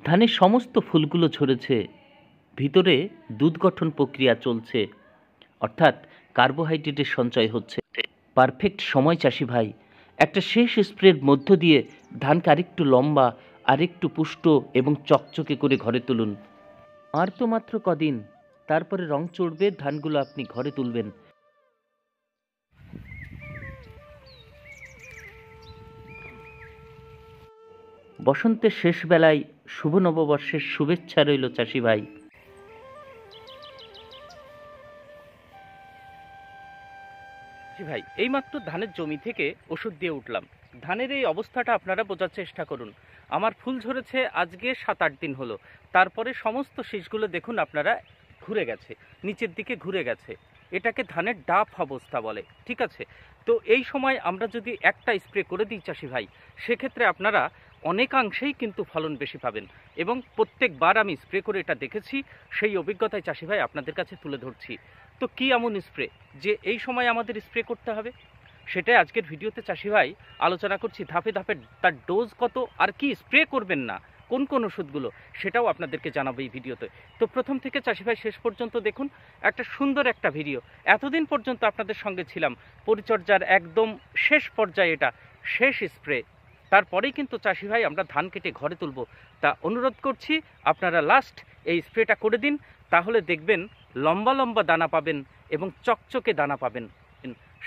ধানের সমস্ত ফুলগুলো ঝরেছে, ভিতরে দুধ গঠন প্রক্রিয়া চলছে, অর্থাৎ কার্বোহাইড্রেটের সঞ্চয় হচ্ছে। পারফেক্ট সময় চাষি ভাই, একটা শেষ স্প্রের মধ্য দিয়ে ধানকে আরেকটু লম্বা, আরেকটু পুষ্ট এবং চকচকে করে ঘরে তুলুন। আর তো মাত্র কদিন, তারপরে রং চড়বে, ধানগুলো আপনি ঘরে তুলবেন। বসন্তের শেষ বেলায় শুভ নববর্ষের শুভেচ্ছা রইল চাষি ভাই। ভাই, এইমাত্র ধানের জমি থেকে ওষুধ দিয়ে উঠলাম। ধানের এই অবস্থাটা আপনারা বোঝার চেষ্টা করুন। আমার ফুল ঝরেছে আজকে 7-8 দিন হলো, তারপরে সমস্ত শীষগুলো দেখুন আপনারা ঘুরে গেছে, নিচের দিকে ঘুরে গেছে। এটাকে ধানের ডাফ অবস্থা বলে, ঠিক আছে? তো এই সময় আমরা যদি একটা স্প্রে করে দিই চাষি ভাই, সেক্ষেত্রে আপনারা অনেকাংশেই কিন্তু ফলন বেশি পাবেন। এবং প্রত্যেকবার আমি স্প্রে করে এটা দেখেছি, সেই অভিজ্ঞতায় চাষি ভাই আপনাদের কাছে তুলে ধরছি। তো কি এমন স্প্রে যে এই সময় আমাদের স্প্রে করতে হবে, সেটাই আজকের ভিডিওতে চাষি ভাই আলোচনা করছি। ধাপে ধাপে তার ডোজ কত, আর কি স্প্রে করবেন না, কোন কোন ওষুধগুলো, সেটাও আপনাদেরকে জানাবো এই ভিডিওতে। তো প্রথম থেকে চাষি ভাই শেষ পর্যন্ত দেখুন, একটা সুন্দর একটা ভিডিও। এতদিন পর্যন্ত আপনাদের সঙ্গে ছিলাম, পরিচর্যার একদম শেষ পর্যায়ে, এটা শেষ স্প্রে। তারপরেই কিন্তু চাষি ভাই আমরা ধান কেটে ঘরে তুলব। তা অনুরোধ করছি আপনারা লাস্ট এই স্প্রেটা করে দিন, তাহলে দেখবেন লম্বা লম্বা দানা পাবেন এবং চকচকে দানা পাবেন,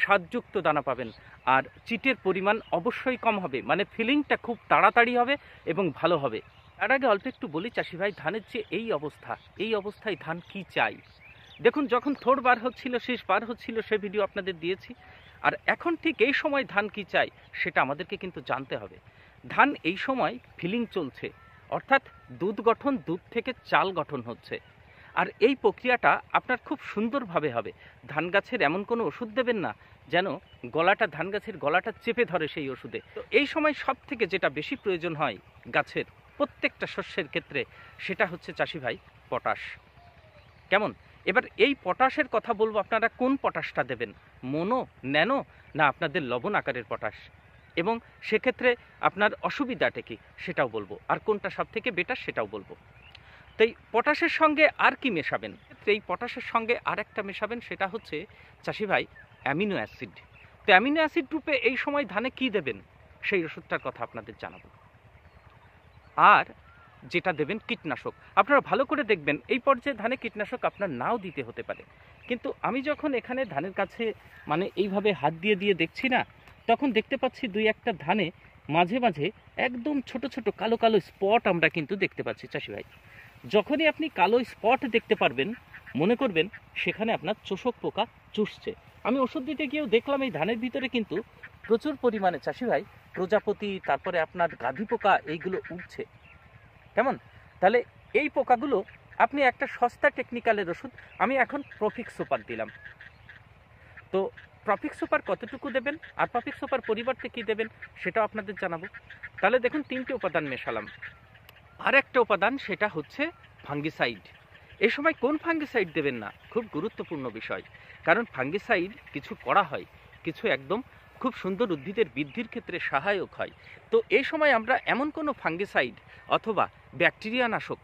স্বাদযুক্ত দানা পাবেন। আর চিটের পরিমাণ অবশ্যই কম হবে, মানে ফিলিংটা খুব তাড়াতাড়ি হবে এবং ভালো হবে। তার আগে অল্প একটু বলি চাষি ভাই, ধানের যে এই অবস্থা, এই অবস্থায় ধান কি চাই দেখুন। যখন থোড় বার হচ্ছিল, শীষ বার হচ্ছিল, সে ভিডিও আপনাদের দিয়েছি। আর এখন ঠিক এই সময় ধান কি চাই সেটা আমাদেরকে কিন্তু জানতে হবে। ধান এই সময় ফিলিং চলছে, অর্থাৎ দুধ গঠন, দুধ থেকে চাল গঠন হচ্ছে। আর এই প্রক্রিয়াটা আপনার খুব সুন্দরভাবে হবে। ধান গাছের এমন কোনো ওষুধ দেবেন না যেন গলাটা, ধান গাছের গলাটা চেপে ধরে সেই ওষুধে। তো এই সময় সব থেকে যেটা বেশি প্রয়োজন হয় গাছের প্রত্যেকটা শস্যের ক্ষেত্রে, সেটা হচ্ছে চাষি ভাই পটাশ। কেমন? এবার এই পটাশের কথা বলবো, আপনারা কোন পটাশটা দেবেন, মোনো, ন্যানো, না আপনাদের লবণ আকারের পটাশ, এবং সেক্ষেত্রে আপনার অসুবিধাটা কি সেটাও বলবো, আর কোনটা সব থেকে বেটার সেটাও বলবো। তো এই পটাশের সঙ্গে আর কি মেশাবেন? এই পটাশের সঙ্গে আর একটা মেশাবেন, সেটা হচ্ছে চাষি ভাই অ্যামিনো অ্যাসিড। তো অ্যামিনো অ্যাসিড রূপে এই সময় ধানে কি দেবেন, সেই ওষুধটার কথা আপনাদের জানাবো। আর যেটা দেবেন কীটনাশক, আপনারা ভালো করে দেখবেন, এই পর্যায়ে ধানে কীটনাশক আপনার নাও দিতে হতে পারে, কিন্তু আমি যখন এখানে ধানের কাছে মানে এইভাবে হাত দিয়ে দিয়ে দেখছি না, তখন দেখতে পাচ্ছি দুই একটা ধানে মাঝে মাঝে একদম ছোট ছোট কালো কালো স্পট আমরা কিন্তু দেখতে পাচ্ছি চাষি ভাই। যখনই আপনি কালো স্পট দেখতে পারবেন, মনে করবেন সেখানে আপনার চোষক পোকা চুষছে। আমি ওষুধ দিতে গিয়েও দেখলাম এই ধানের ভিতরে কিন্তু প্রচুর পরিমাণে চাষি ভাই প্রজাপতি, তারপরে আপনার গাধি পোকা, এইগুলো উঠছে। কেমন? তাহলে এই পোকাগুলো আপনি একটা সস্তা টেকনিক্যালের ওষুধ, আমি এখন প্রফিক্স সুপার দিলাম। তো প্রফিক্স সুপার কতটুকু দেবেন আর প্রফিক্স সুপার পরিবর্তে কি দেবেন সেটাও আপনাদের জানাবো। তাহলে দেখুন 3টে উপাদান মেশালাম। আর একটা উপাদান, সেটা হচ্ছে ফাঙ্গিসাইড। এই সময় কোন ফাঙ্গিসাইড দেবেন না, খুব গুরুত্বপূর্ণ বিষয়, কারণ ফাঙ্গিসাইড কিছু করা হয়, কিছু একদম খুব সুন্দর উদ্ভিদের বৃদ্ধির ক্ষেত্রে সহায়ক হয়। তো এই সময় আমরা এমন কোনো ফাঙ্গিসাইড অথবা ব্যাকটেরিয়া নাশক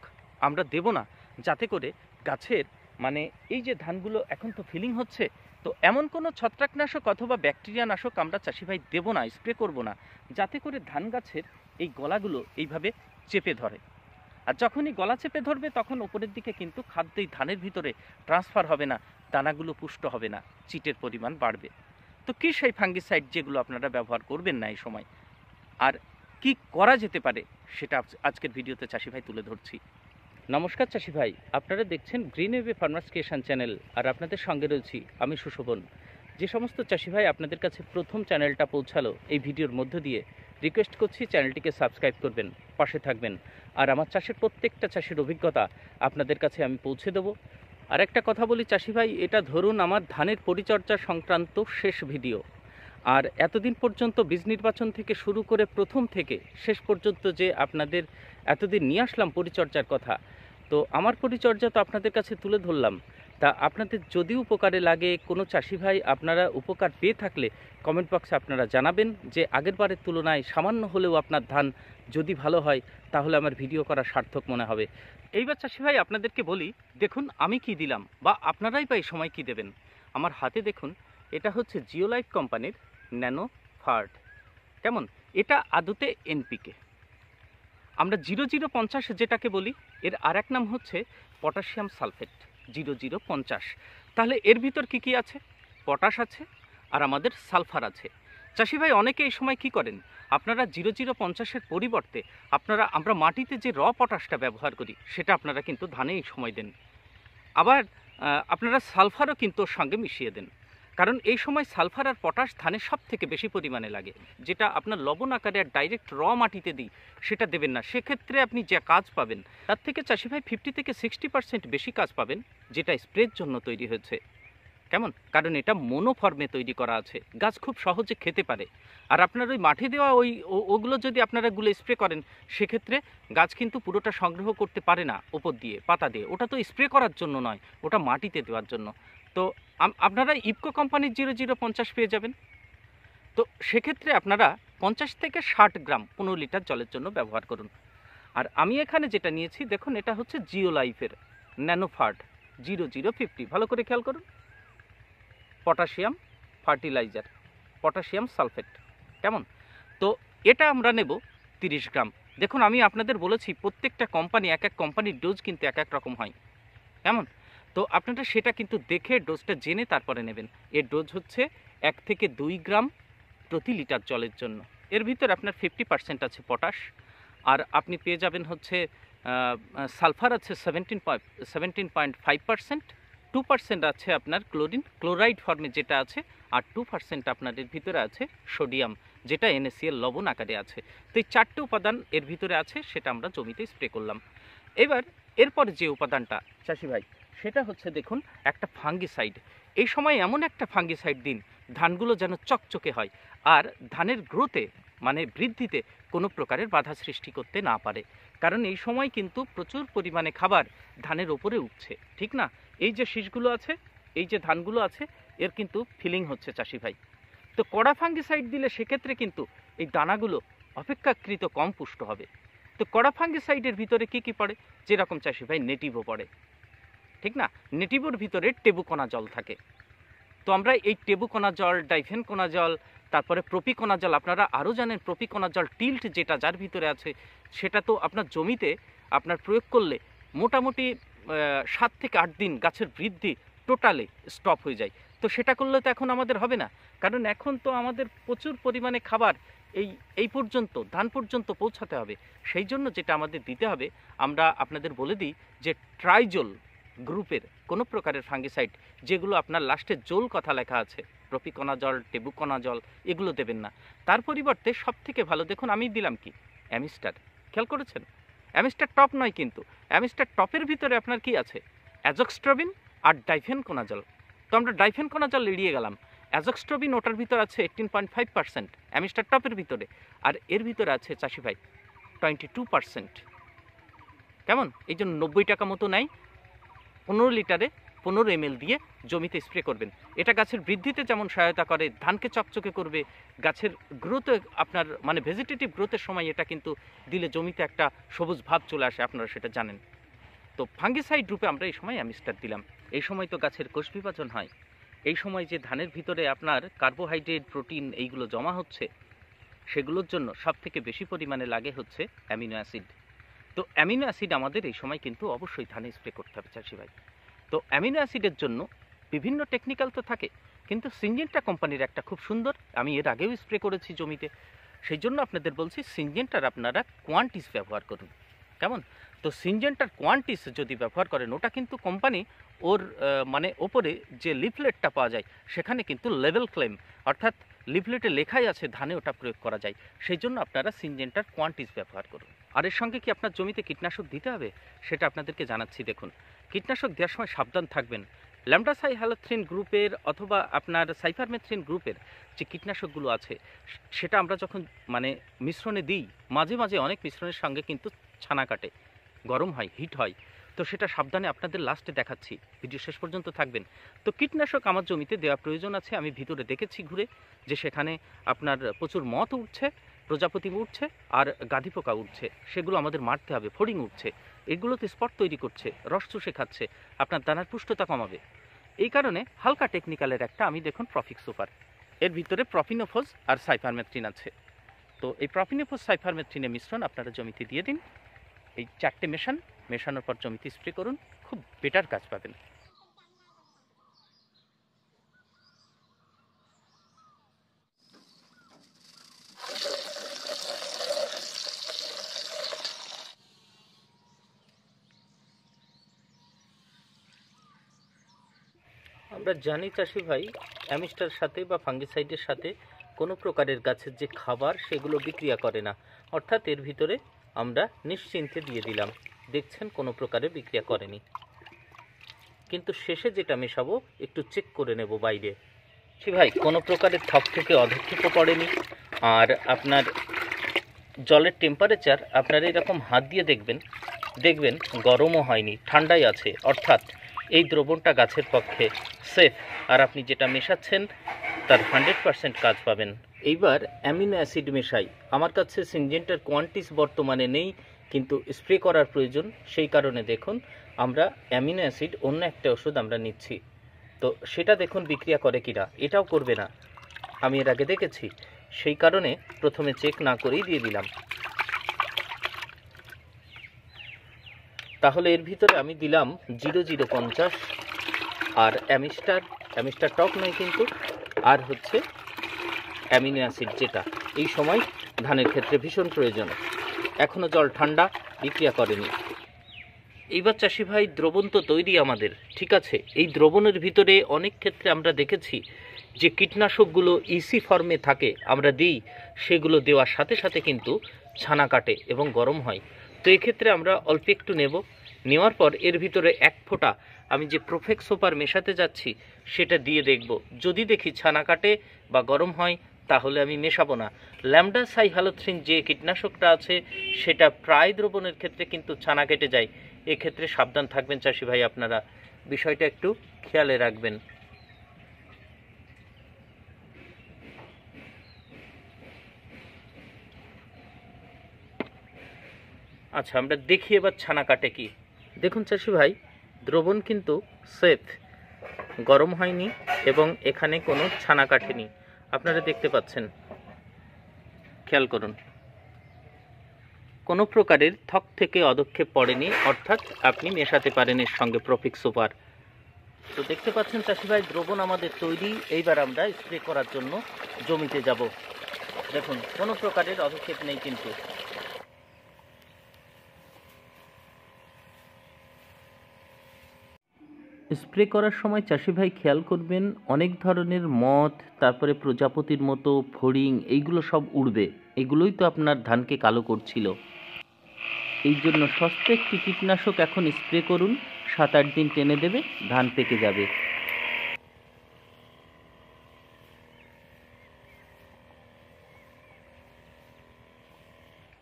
আমরা দেব না, যাতে করে গাছের মানে এই যে ধানগুলো এখন তো ফিলিং হচ্ছে, তো এমন কোনো ছত্রাকনাশক অথবা ব্যাকটেরিয়া নাশক আমরা চাষি ভাই দেবো না, স্প্রে করব না, যাতে করে ধান গাছের এই গলাগুলো এইভাবে চেপে ধরে। আর যখনই গলা চেপে ধরবে, তখন উপরের দিকে কিন্তু খাদ্যই ধানের ভিতরে ট্রান্সফার হবে না, দানাগুলো পুষ্ট হবে না, চিটের পরিমাণ বাড়বে। তো কি সেই ফাঙ্গিসাইড যেগুলো আপনারা ব্যবহার করবেন না এই সময়, আর কি করা যেতে পারে, সেটা আজকের ভিডিওতে চাষি ভাই তুলে ধরছি। নমস্কার চাষি ভাই, আপনারা দেখছেন green way farmers creation channel, আর আপনাদের সঙ্গে রয়েছি আমি সুশোভন। যে সমস্ত চাষি ভাই আপনাদের কাছে প্রথম চ্যানেলটা পৌঁছালো এই ভিডিওর মধ্য দিয়ে, রিকোয়েস্ট করছি চ্যানেলটিকে সাবস্ক্রাইব করবেন, পাশে থাকবেন, আর আমার চাষের প্রত্যেকটা চাষির অভিজ্ঞতা আপনাদের কাছে আমি পৌঁছে দেবো। আর একটা কথা বলি চাষি ভাই, এটা ধরুন আমার ধানের পরিচর্যা সংক্রান্ত শেষ ভিডিও। আর এতদিন পর্যন্ত বীজ নির্বাচন থেকে শুরু করে প্রথম থেকে শেষ পর্যন্ত যে আপনাদের এতদিন নিয়ে আসলাম পরিচর্যার কথা, তো আমার পরিচর্যা তো আপনাদের কাছে তুলে ধরলাম। তা আপনাদের যদি উপকারে লাগে, কোনো চাষি ভাই আপনারা উপকার পেয়ে থাকলে কমেন্ট বক্সে আপনারা জানাবেন যে আগের বারের তুলনায় সামান্য হলেও আপনার ধান যদি ভালো হয়, তাহলে আমার ভিডিও করা সার্থক মনে হবে। এইবার চাষি ভাই আপনাদেরকে বলি, দেখুন আমি কি দিলাম বা আপনারাই বা এই সময় কি দেবেন। আমার হাতে দেখুন, এটা হচ্ছে জিওলাইফ কোম্পানির ন্যানো ফার্ড। কেমন? এটা আদতে এনপিকে। আমরা 0050 যেটাকে বলি, এর আর এক নাম হচ্ছে পটাশিয়াম সালফেট 0050। তাহলে এর ভিতর কি কি আছে? পটাশ আছে আর আমাদের সালফার আছে। চাষি ভাই অনেকে এই সময় কি করেন, আপনারা 0050-এর পরিবর্তে আমরা মাটিতে যে পটাশটা ব্যবহার করি সেটা আপনারা কিন্তু ধানে এই সময় দেন। আবার আপনারা সালফারও কিন্তু ওর সঙ্গে মিশিয়ে দেন, কারণ এই সময় সালফার আর পটাশ ধানে সব থেকে বেশি পরিমাণে লাগে। যেটা আপনার লবণ আকারে আর ডাইরেক্ট মাটিতে দিই সেটা দেবেন না, সেক্ষেত্রে আপনি যে কাজ পাবেন তার থেকে চাষি ভাই 50 থেকে 60% বেশি কাজ পাবেন, যেটা স্প্রের জন্য তৈরি হয়েছে। কেমন? কারণ এটা মোনোফর্মে তৈরি করা আছে, গাছ খুব সহজে খেতে পারে। আর আপনার ওই মাঠে দেওয়া ওগুলো যদি আপনারা গুলো স্প্রে করেন, সেক্ষেত্রে গাছ কিন্তু পুরোটা সংগ্রহ করতে পারে না ওপর দিয়ে পাতা দিয়ে। ওটা তো স্প্রে করার জন্য নয়, ওটা মাটিতে দেওয়ার জন্য। তো আপনারা ইফকো কোম্পানির 0050 পেয়ে যাবেন। তো সেক্ষেত্রে আপনারা 50 থেকে 60 গ্রাম 15 লিটার জলের জন্য ব্যবহার করুন। আর আমি এখানে যেটা নিয়েছি দেখুন, এটা হচ্ছে জিওলাইফের ন্যানোফার্ড 0050। ভালো করে খেয়াল করুন, পটাশিয়াম ফার্টিলাইজার, পটাশিয়াম সালফেট। কেমন? তো এটা আমরা নেব 30 গ্রাম। দেখুন আমি আপনাদের বলেছি প্রত্যেকটা কোম্পানি এক কোম্পানির ডোজ কিন্তু এক রকম হয়। কেমন? তো আপনারা সেটা কিন্তু দেখে ডোজটা জেনে তারপরে নেবেন। এর ডোজ হচ্ছে 1 থেকে 2 গ্রাম প্রতি লিটার জলের জন্য। এর ভিতর আপনার 50% আছে পটাশ, আর আপনি পেয়ে যাবেন হচ্ছে সালফার আছে 17.5%, 2% আছে আপনার ক্লোরাইড ফর্মে যেটা আছে, আর 2% আপনার এর ভিতরে আছে সোডিয়াম, যেটা NaCl লবণ আকারে আছে। তো এই 4টে উপাদান এর ভিতরে আছে, সেটা আমরা জমিতে স্প্রে করলাম। এরপরে যে উপাদানটা চাষি ভাই, সেটা হচ্ছে দেখুন একটা ফাঙ্গিসাইড। এই সময় এমন একটা ফাঙ্গিসাইড দিন ধানগুলো যেন চকচকে হয় আর ধানের গ্রোথে মানে বৃদ্ধিতে কোনো প্রকারের বাধা সৃষ্টি করতে না পারে। কারণ এই সময় কিন্তু প্রচুর পরিমাণে খাবার ধানের ওপরে উঠছে, ঠিক না? এই যে শীষগুলো আছে, এই যে ধানগুলো আছে, এর কিন্তু ফিলিং হচ্ছে চাষি ভাই। তো কড়া ফাঙ্গিসাইড দিলে সেক্ষেত্রে কিন্তু এই দানাগুলো অপেক্ষাকৃত কম পুষ্ট হবে। তো কড়া ফাঙ্গিসাইডের ভিতরে কি কি পড়ে? যেরকম চাষি ভাই নেটিভো পড়ে, ঠিক না? নেটিভোর ভিতরে টেবুকোনা জল থাকে। তো আমরা এই টেবুকোনা জল, ডাইফেনকোনা জল, তারপরে প্রপিকোনা জল, আপনারা আরও জানেন প্রপিকোনা জল টিল্ট যেটা যার ভিতরে আছে, সেটা তো আপনার জমিতে আপনার প্রয়োগ করলে মোটামুটি 7 থেকে 8 দিন গাছের বৃদ্ধি টোটালি স্টপ হয়ে যায়। তো সেটা করলে তো এখন আমাদের হবে না, কারণ এখন তো আমাদের প্রচুর পরিমাণে খাবার এই পর্যন্ত ধান পর্যন্ত পৌঁছাতে হবে। সেই জন্য যেটা আমাদের দিতে হবে, আমরা আপনাদের বলে দিই যে ট্রাইজোল গ্রুপের কোনো প্রকারের ফাঙ্গিসাইড, যেগুলো আপনার লাস্টে জল কথা লেখা আছে, প্রপিকোনা জল, টেবুকোনা জল, এগুলো দেবেন না। তার পরিবর্তে সব থেকে ভালো দেখুন আমি দিলাম কি, অ্যামিস্টার। খেয়াল করেছেন? অ্যামিস্টার টপ নয় কিন্তু, অ্যামিস্টার টপের ভিতরে আপনার কি আছে? অ্যাজোক্সট্রবিন আর ডাইফেনকোনা জল। তো আমরা ডাইফেনকোনা জল এড়িয়ে গেলাম। অ্যাজোক্সট্রবিন ওটার ভিতরে আছে 18.5% অ্যামিস্টার টপের ভিতরে, আর এর ভিতরে আছে চাষি ভাই 22%। কেমন? এই জন্য 90 টাকা মতো নেয়, 15 লিটারে 15 ml দিয়ে জমিতে স্প্রে করবেন। এটা গাছের বৃদ্ধিতে যেমন সহায়তা করে, ধানকে চকচকে করবে, গাছের গ্রোথে আপনার মানে ভেজিটেটিভ গ্রোথের সময় এটা কিন্তু দিলে জমিতে একটা সবুজ ভাব চলে আসে, আপনারা সেটা জানেন। তো ফাঙ্গিসাইড রূপে আমরা এই সময় অ্যামিস্টার দিলাম। এই সময় তো গাছের কোষ বিভাজন হয়, এই সময় যে ধানের ভিতরে আপনার কার্বোহাইড্রেট, প্রোটিন এইগুলো জমা হচ্ছে, সেগুলোর জন্য সব থেকে বেশি পরিমাণে লাগে হচ্ছে অ্যামিনো অ্যাসিড। তো অ্যামিনো অ্যাসিড আমাদের এই সময় কিন্তু অবশ্যই ধানে স্প্রে করতে হবে চাষি ভাই। তো অ্যামিনো অ্যাসিডের জন্য বিভিন্ন টেকনিক্যাল তো থাকে, কিন্তু সিনজেন্টা কোম্পানির একটা খুব সুন্দর, আমি এর আগেও স্প্রে করেছি জমিতে, সেই জন্য আপনাদের বলছি সিনজেন্টার আপনারা কোয়ান্টিস ব্যবহার করুন। কেমন? তো সিনজেন্টার কোয়ান্টিস যদি ব্যবহার করেন, ওটা কিন্তু কোম্পানি ওর মানে ওপরে যে লিফলেটটা পাওয়া যায় সেখানে কিন্তু লেভেল ক্লেম, অর্থাৎ লিফলেটে লেখাই আছে ধানে ওটা প্রয়োগ করা যায়। সেই জন্য আপনারা সিনজেন্টার কোয়ান্টিস ব্যবহার করুন। আর এর সঙ্গে কি আপনার জমিতে কীটনাশক দিতে হবে সেটা আপনাদেরকে জানাচ্ছি। দেখুন, কীটনাশক দেওয়ার সময় সাবধান থাকবেন। ল্যামডাসাইহ্যালোথ্রিন গ্রুপের অথবা আপনার সাইফারমেথ্রিন গ্রুপের যে কীটনাশকগুলো আছে, সেটা আমরা যখন মানে মিশ্রণে দিই, মাঝে মাঝে অনেক মিশ্রণের সঙ্গে কিন্তু ছানা কাটে, গরম হয়, হিট হয়। তো সেটা সাবধানে আপনাদের লাস্টে দেখাচ্ছি, ভিডিও শেষ পর্যন্ত থাকবেন। তো কীটনাশক আমার জমিতে দেওয়া প্রয়োজন আছে, আমি ভিতরে দেখেছি ঘুরে যে সেখানে আপনার প্রচুর মথ উঠছে, প্রজাপতি উঠছে আর গাধি পোকা উঠছে, সেগুলো আমাদের মারতে হবে। ফড়িং উঠছে, এগুলোতে স্পট তৈরি করছে, রস চুষে খাচ্ছে, আপনার দানার পুষ্টতা কমাবে। এই কারণে হালকা টেকনিক্যালের একটা আমি দেখুন প্রফিক সুপার, এর ভিতরে প্রপিনোফোস আর সাইপারমেথ্রিন আছে। তো এই প্রপিনোফোস সাইপারমেথ্রিনের মিশ্রণ আপনারা জমিতে দিয়ে দিন। এই 4টে মেশানোর পর জমিতে স্প্রে করুন, খুব বেটার কাজ পাবেন। আমরা জানি চাষি ভাই, অ্যামিস্টার সাথে বা ফাঙ্গিসাইডের সাথে কোনো প্রকারের গাছের যে খাবার সেগুলো বিক্রিয়া করে না, অর্থাৎ এর ভিতরে আমরা নিশ্চিন্তে দিয়ে দিলাম, দেখছেন কোনো প্রকারে বিক্রিয়া করেনি। কিন্তু শেষে যেটা মেশাবো একটু চেক করে নেব বাইরে। সে ভাই কোনো প্রকারের থক থেকে অধক্ষেপও পড়েনি, আর আপনার জলের টেম্পারেচার আপনারা এরকম হাত দিয়ে দেখবেন গরমও হয়নি, ঠান্ডাই আছে, অর্থাৎ এই দ্রবণটা গাছের পক্ষে সেফ। আর আপনি যেটা মেশাচ্ছেন তার 100% কাজ পাবেন। এইবার অ্যামিনো অ্যাসিড মেশাই। আমার কাছে সিনজেন্টার কোয়ান্টিস বর্তমানে নেই, কিন্তু স্প্রে করার প্রয়োজন, সেই কারণে দেখুন আমরা অ্যামিনো অ্যাসিড অন্য একটা ওষুধ আমরা নিচ্ছি। তো সেটা দেখুন বিক্রিয়া করে কিনা, এটাও করবে না, আমি এর আগে দেখেছি, সেই কারণে প্রথমে চেক না করেই দিয়ে দিলাম। তাহলে এর ভিতরে আমি দিলাম 0050 আর অ্যামিস্টার টক নয় কিন্তু, আর হচ্ছে অ্যামিনো অ্যাসিড, যেটা এই সময় ধানের ক্ষেত্রে ভীষণ প্রয়োজন। এখনও জল ঠান্ডা, বিক্রিয়া করেনি। এইবার চাষি ভাই দ্রবণ তো তৈরি আমাদের, ঠিক আছে। এই দ্রবণের ভিতরে অনেক ক্ষেত্রে আমরা দেখেছি যে কীটনাশকগুলো ইসি ফর্মে থাকে, আমরা দিই, সেগুলো দেওয়ার সাথে সাথে কিন্তু ছানা কাটে এবং গরম হয়। তো এক্ষেত্রে আমরা অল্প একটু নেব, নেওয়ার পর এর ভিতরে 1 ফোঁটা আমি যে প্রোফেক সুপার মেশাতে যাচ্ছি সেটা দিয়ে দেখব, যদি দেখি ছানা কাটে বা গরম হয় তাহলে আমি মেশাবো না। ল্যামডা সাইহালোথ্রিন যে কীটনাশকটা আছে সেটা প্রায় দ্রবণের ক্ষেত্রে কিন্তু ছানা কেটে যায়, এক্ষেত্রে সাবধান থাকবেন চাষি ভাই, আপনারা বিষয়টা একটু খেয়ালে রাখবেন। আচ্ছা, আমরা দেখি এবার ছানা কাটে কি। দেখুন চাষি ভাই, দ্রবণ কিন্তু সেফ, গরম হয়নি এবং এখানে কোনো ছানা কাটেনি, আপনারা দেখতে পাচ্ছেন, খেয়াল করুন, কোনো প্রকারের থক থেকে অধক্ষেপ পড়েনি, অর্থাৎ আপনি মেশাতে পারেন এর সঙ্গে প্রফিক সুপার। তো দেখতে পাচ্ছেন চাষি ভাই, দ্রবণ আমাদের তৈরি। এইবার আমরা স্প্রে করার জন্য জমিতে যাব। দেখুন কোনো প্রকারের অধক্ষেপ নেই কিন্তু। স্প্রে করার সময় চাষি ভাই খেয়াল করবেন, অনেক ধরনের মথ, তারপরে প্রজাপতির মতো ফড়িং, এইগুলো সব উড়বে, এগুলোই তো আপনার ধানকে কালো করছিল। এই জন্য সস্তা একটি কীটনাশক এখন স্প্রে করুন, 7-8 দিন টেনে দেবে, ধান পেকে যাবে।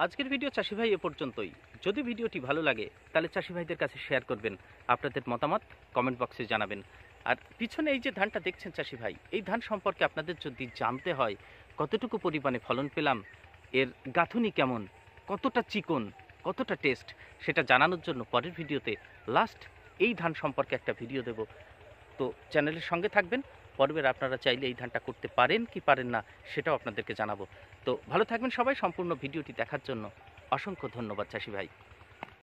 আজকের ভিডিও চাষি ভাই এ পর্যন্তই। যদি ভিডিওটি ভালো লাগে তাহলে চাষি ভাইদের কাছে শেয়ার করবেন, আপনাদের মতামত কমেন্ট বক্সে জানাবেন। আর পিছনে এই যে ধানটা দেখছেন চাষি ভাই, এই ধান সম্পর্কে আপনাদের যদি জানতে হয় কতটুকু পরিমাণে ফলন পেলাম, এর গাঁথুনি কেমন, কতটা চিকন, কতটা টেস্ট, সেটা জানানোর জন্য পরের ভিডিওতে লাস্ট এই ধান সম্পর্কে একটা ভিডিও দেব। তো চ্যানেলের সঙ্গে থাকবেন, পর্বের আপনারা চাইলে এই ধানটা করতে পারেন কি পারেন না সেটাও আপনাদেরকে জানাবো। তো ভালো থাকবেন সবাই। সম্পূর্ণ ভিডিওটি দেখার জন্য অসংখ্য ধন্যবাদ চাষি ভাই।